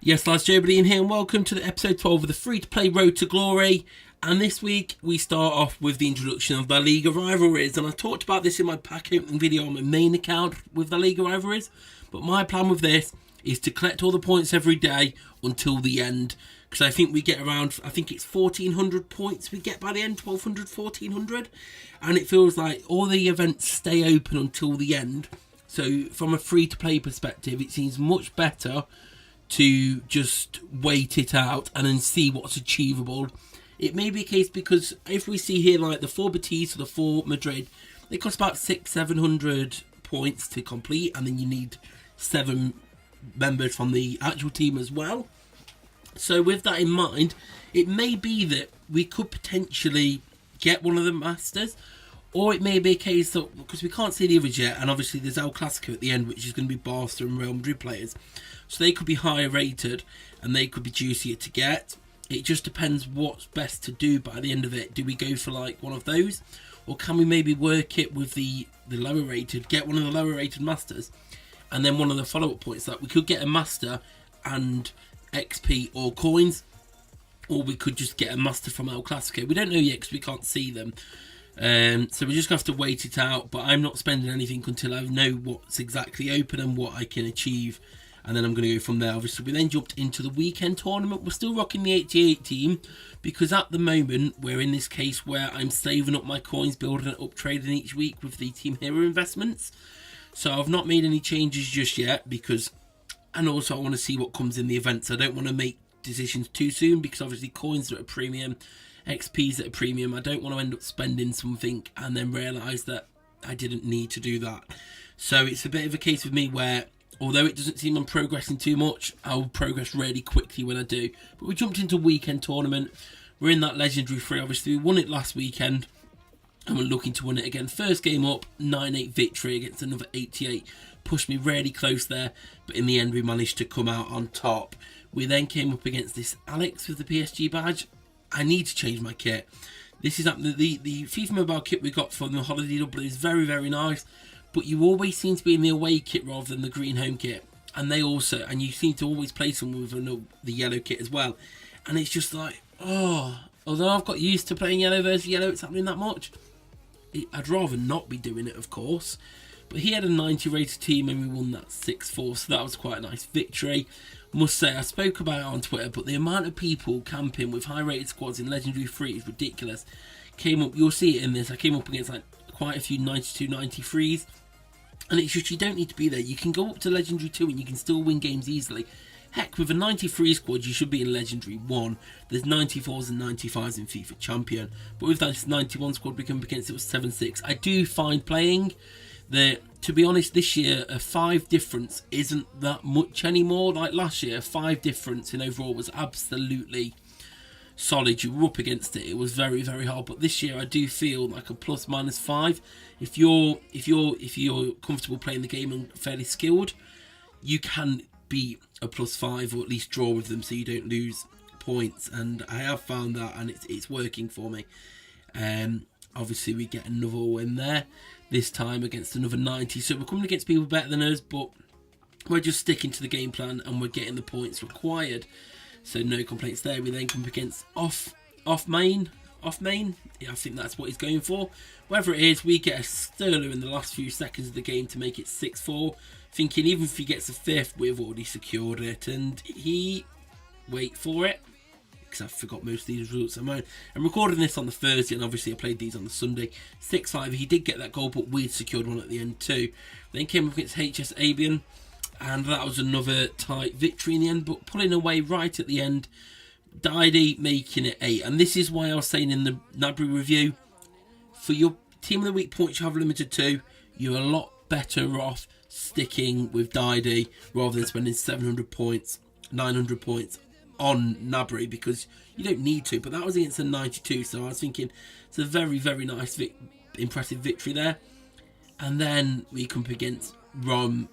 Yes, lads, joebiline here and welcome to the episode 12 of the free-to-play Road to Glory. And this week we start off with the introduction of La Liga rivalries. And I talked about this in my pack opening video on my main account with La Liga rivalries. But my plan with this is to collect all the points every day until the end. Because I think we get around, I think it's 1,400 points we get by the end, 1,200, 1,400. And it feels like all the events stay open until the end. So from a free-to-play perspective, it seems much better to just wait it out and then see what's achievable. It may be a case because if we see here like the 4 Betis or the 4 Madrid, they cost about 600-700 points to complete, and then you need 7 members from the actual team as well. So with that in mind, it may be that we could potentially get one of the masters, or it may be a case that, because we can't see the others yet, and obviously there's El Clasico at the end, which is going to be Barca and Real Madrid players. So they could be higher rated and they could be juicier to get. It just depends what's best to do by the end of it. Do we go for like one of those? Or can we maybe work it with the lower rated, get one of the lower rated masters, and then one of the follow-up points that we could get a master and XP or coins, or we could just get a master from El Clasico. We don't know yet because we can't see them. So we just have to wait it out, but I'm not spending anything until I know what's exactly open and what I can achieve, and then I'm going to go from there. Obviously we then jumped into the weekend tournament. We're still rocking the 88 team because at the moment we're in this case where I'm saving up my coins, building it up, trading each week with the Team Hero investments. So I've not made any changes just yet because, and also I want to see what comes in the events. I don't want to make decisions too soon because obviously coins are at a premium, XP's at a premium. I don't want to end up spending something and then realise that I didn't need to do that. So it's a bit of a case with me where, although it doesn't seem I'm progressing too much, I'll progress really quickly when I do. But we jumped into weekend tournament. We're in that legendary 3. Obviously we won it last weekend and we're looking to win it again. First game up, 9-8 victory against another 88. Pushed me really close there, but in the end we managed to come out on top. We then came up against this Alex with the PSG badge. I need to change my kit. This is the FIFA Mobile kit we got from the Holiday Double is very, very nice, but you always seem to be in the away kit rather than the green home kit. And you seem to always play someone with the yellow kit as well. And it's just like, although I've got used to playing yellow versus yellow, it's happening that much. I'd rather not be doing it, of course. But he had a 90 rated team and we won that 6-4, so that was quite a nice victory. Must say, I spoke about it on Twitter, but the amount of people camping with high rated squads in Legendary 3 is ridiculous. You'll see it in this, I came up against like quite a few 92, 93s, and it's just, you don't need to be there. You can go up to Legendary 2 and you can still win games easily. Heck, with a 93 squad, you should be in Legendary 1. There's 94s and 95s in FIFA Champion. But with that 91 squad, we come up against it was 7-6. I do find playing that, to be honest, this year, a 5 difference isn't that much anymore. Like last year, a 5 difference in overall was absolutely solid. You were up against it. It was very, very hard. But this year, I do feel like a ±5. If you're comfortable playing the game and fairly skilled, you can beat a +5 or at least draw with them so you don't lose points. And I have found that, and it's working for me. Obviously, we get another win there. This time against another 90. So we're coming against people better than us, but we're just sticking to the game plan and we're getting the points required. So no complaints there. We then come up against off main. Yeah, I think that's what he's going for. Whatever it is, we get a Sterler in the last few seconds of the game to make it 6-4. Thinking even if he gets a 5th, we've already secured it. And wait for it, because I forgot most of these results. I'm recording this on the Thursday, and obviously I played these on the Sunday. 6-5, he did get that goal, but we'd secured one at the end too. Then came up against HS Abian, and that was another tight victory in the end, but pulling away right at the end. Didi making it 8, and this is why I was saying in the Nabry review, for your Team of the Week points you have limited to, you're a lot better off sticking with Didi rather than spending 700 points, 900 points on Nabry, because you don't need to. But that was against a 92, so I was thinking it's a very, very nice impressive victory there. And then we come up against Rome,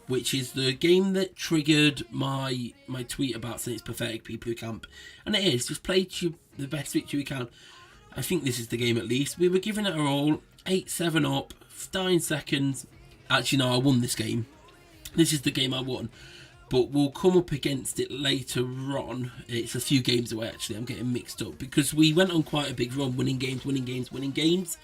which is the game that triggered my tweet about saying it's pathetic people who camp, and it is. Just play the best victory we can. I think this is the game at least. We were giving it our all, 8-7 up, 9 seconds. Actually no, I won this game. This is the game I won. but we'll come up against it later on. It's a few games away, actually. I'm getting mixed up because we went on quite a big run, winning games.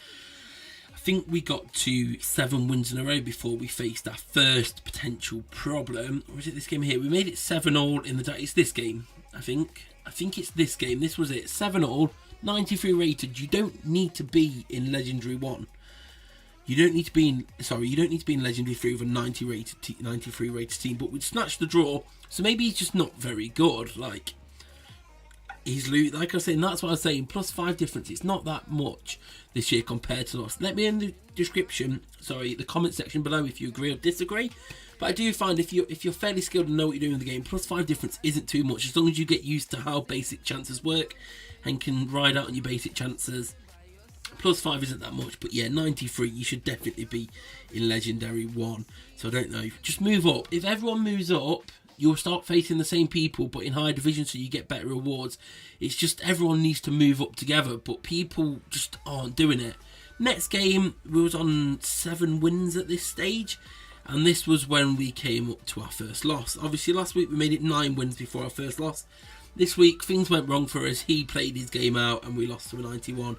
I think we got to 7 wins in a row before we faced our first potential problem. Or is it this game here? We made it 7-all in the... It's this game, I think. I think it's this game. This was it. 7-all, 93 rated. You don't need to be in Legendary 1. You don't need to be in Legendary 3 with a 93 rated team. But we'd snatched the draw, so maybe he's just not very good. Like I was saying, that's what I was saying. +5 difference. It's not that much this year compared to last. Let me in the description, the comment section below if you agree or disagree. But I do find if you're fairly skilled and know what you're doing in the game, +5 difference isn't too much as long as you get used to how basic chances work and can ride out on your basic chances. +5 isn't that much, but yeah, 93, you should definitely be in Legendary 1. So I don't know, just move up. If everyone moves up, you'll start facing the same people, but in higher division, so you get better rewards. It's just everyone needs to move up together, but people just aren't doing it. Next game, we was on 7 wins at this stage, and this was when we came up to our first loss. Obviously, last week we made it 9 wins before our first loss. This week, things went wrong for us. He played his game out, and we lost to a 91.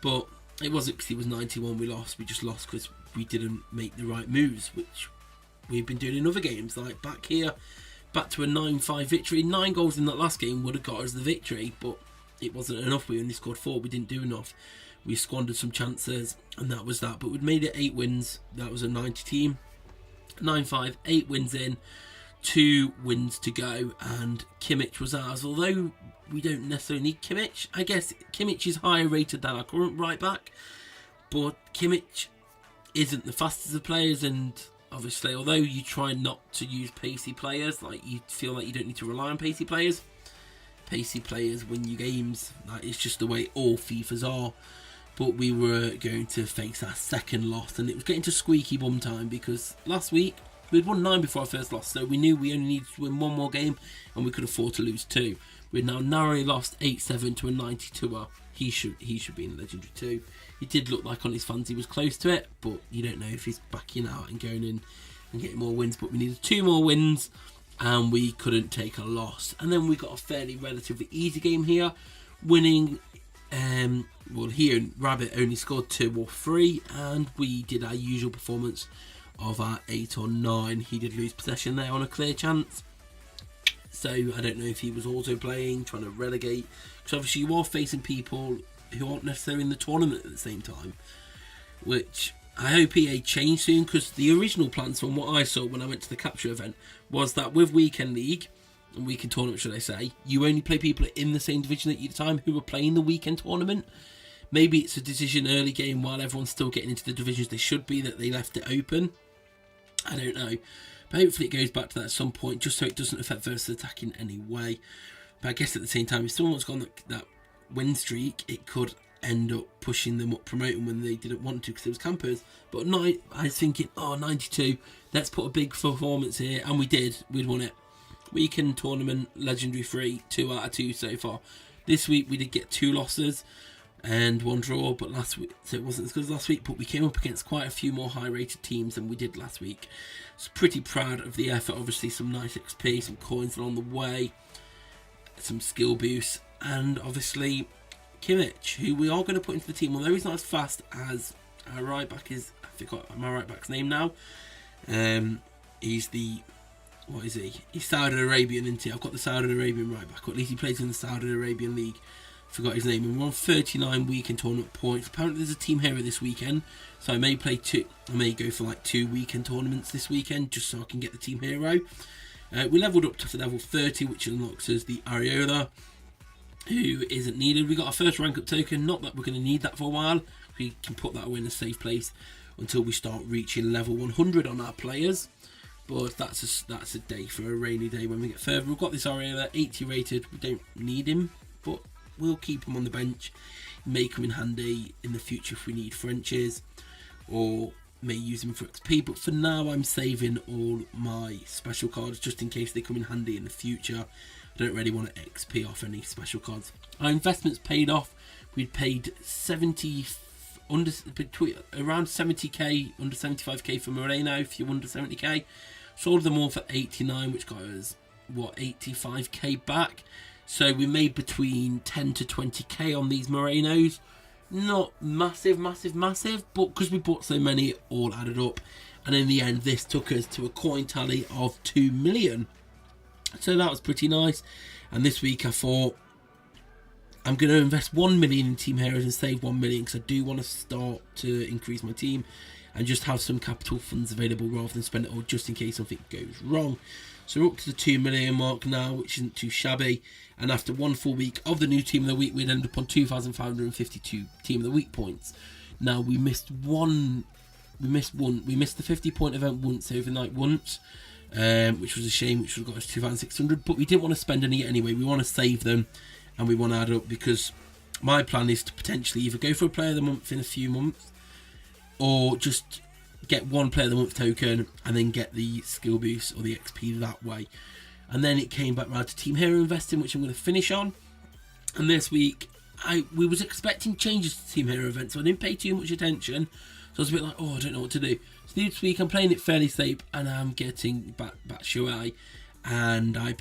But it wasn't because he was 91 we lost. We just lost because we didn't make the right moves, which we've been doing in other games. Like back here, back to a 9-5 victory. 9 goals in that last game would have got us the victory, but it wasn't enough. We only scored 4. We didn't do enough. We squandered some chances, and that was that. But we'd made it 8 wins. That was a 90 team. 9-5, 8 wins in, 2 wins to go, and Kimmich was ours. Although we don't necessarily need Kimmich. I guess Kimmich is higher rated than our current right back, but Kimmich isn't the fastest of players, and obviously, although you try not to use pacey players, like you feel like you don't need to rely on pacey players win you games. That is just the way all FIFAs are. But we were going to face our second loss, and it was getting to squeaky bum time because last week we'd won 9 before our first loss, so we knew we only needed to win 1 more game and we could afford to lose 2. We'd now narrowly lost 8-7 to a 92er. He should be in Legendary 2. He did look like on his fans he was close to it, but you don't know if he's backing out and going in and getting more wins. But we needed 2 more wins and we couldn't take a loss. And then we got a fairly relatively easy game here, winning. Well, here Rabbit only scored 2 or 3, and we did our usual performance of our 8 or 9. He did lose possession there on a clear chance, so I don't know if he was also playing, trying to relegate, because obviously you are facing people who aren't necessarily in the tournament at the same time, which I hope EA change soon, because the original plans from what I saw when I went to the capture event was that with Weekend League, and Weekend Tournament should I say, you only play people in the same division at your time who are playing the Weekend Tournament. Maybe it's a decision early game while everyone's still getting into the divisions they should be that they left it open. I don't know. But hopefully it goes back to that at some point, just so it doesn't affect versus attack in any way. But I guess at the same time, if someone's gone that win streak, it could end up pushing them up promoting when they didn't want to because it was campers. But no, I was thinking, 92, let's put a big performance here, and we did. We'd won it. Weekend Tournament, Legendary 3, 2 out of 2 so far. This week we did get 2 losses and 1 draw, but last week, so it wasn't as good as last week, but we came up against quite a few more high rated teams than we did last week. So pretty proud of the effort. Obviously some nice XP, some coins along the way, some skill boosts, and obviously Kimmich, who we are going to put into the team, although he's not as fast as our right back is. I forgot my right back's name now. He's the, what is he? He's Saudi Arabian, isn't he? I've got the Saudi Arabian right back, or at least he plays in the Saudi Arabian League. Forgot his name. And we're on 39 weekend tournament points. Apparently there's a team hero this weekend, so I may play 2. I may go for like 2 weekend tournaments this weekend just so I can get the team hero. We leveled up to level 30, which unlocks us the Areola, who isn't needed. We got our first rank up token. Not that we're going to need that for a while. We can put that away in a safe place until we start reaching level 100 on our players. But that's a day for a rainy day when we get further. We've got this Areola, 80 rated. We don't need him, but we'll keep him on the bench. May come in handy in the future if we need Frenches, or may use him for XP. But for now, I'm saving all my special cards just in case they come in handy in the future. I don't really want to XP off any special cards. Our investments paid off. We'd paid around 70k, under 75k for Moreno if you're under 70k. Sold them all for 89, which got us, what, 85k back. So we made between 10 to 20k on these Morenos. Not massive, but because we bought so many, it all added up. And in the end, this took us to a coin tally of 2 million. So that was pretty nice. And this week I thought, I'm going to invest 1 million in Team Heroes and save 1 million, because I do want to start to increase my team and just have some capital funds available rather than spend it all just in case something goes wrong. So we're up to the 2 million mark now, which isn't too shabby. And after one full week of the new Team of the Week, we'd end up on 2,552 Team of the Week points. Now we missed the 50-point event once overnight once, which was a shame, which would have got us 2,600. But we didn't want to spend any anyway. We want to save them, and we want to add up, because my plan is to potentially either go for a Player of the Month in a few months, or just get one Player of the Month token and then get the skill boost or the XP that way. And then it came back round to Team Hero investing, which I'm going to finish on. And this week, we was expecting changes to Team Hero events, so I didn't pay too much attention. So I was a bit like, oh, I don't know what to do. So this week I'm playing it fairly safe, and I'm getting back Shuai. And I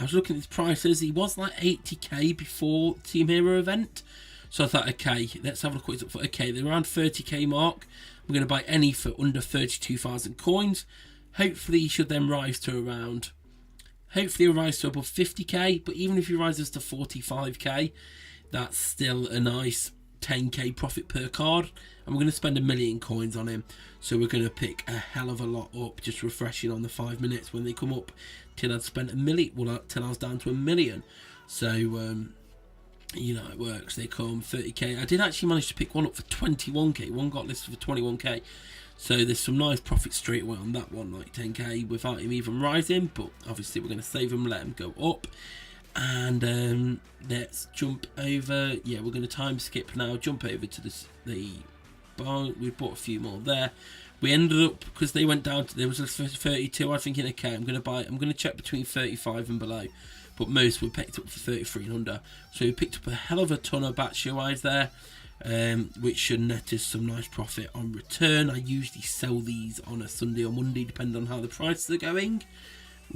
was looking at his prices, he was like 80k before Team Hero event. So I thought, okay, let's have a quick look. Okay, they're around 30k mark. I'm going to buy any for under 32,000 coins. Hopefully he should then rise to around, hopefully he'll rise to above 50k. But even if he rises to 45k, that's still a nice 10k profit per card. And we're going to spend 1 million coins on him. So we're going to pick a hell of a lot up, just refreshing on the 5 minutes when they come up, till I'd spent 1 million, well, till I was down to 1 million. So, you know, it works. They come 30k. I did actually manage to pick one up for 21k. One got listed for 21k. So there's some nice profit straight away on that one, like 10k without him even rising. But obviously we're going to save him, let him go up. And let's jump over. Yeah, we're going to time skip now. Jump over to the bar. We bought a few more there. We ended up, because they went down to, there was a 32. I was thinking, okay, I'm going to check between 35 and below. But most were picked up for 33 and under. So we picked up a hell of a ton of batch UIs there, which should net us some nice profit on return. I usually sell these on a Sunday or Monday, depending on how the prices are going.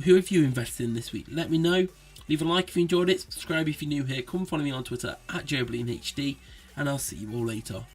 Who have you invested in this week? Let me know. Leave a like if you enjoyed it. Subscribe if you're new here. Come follow me on Twitter at joebilinehd. And I'll see you all later.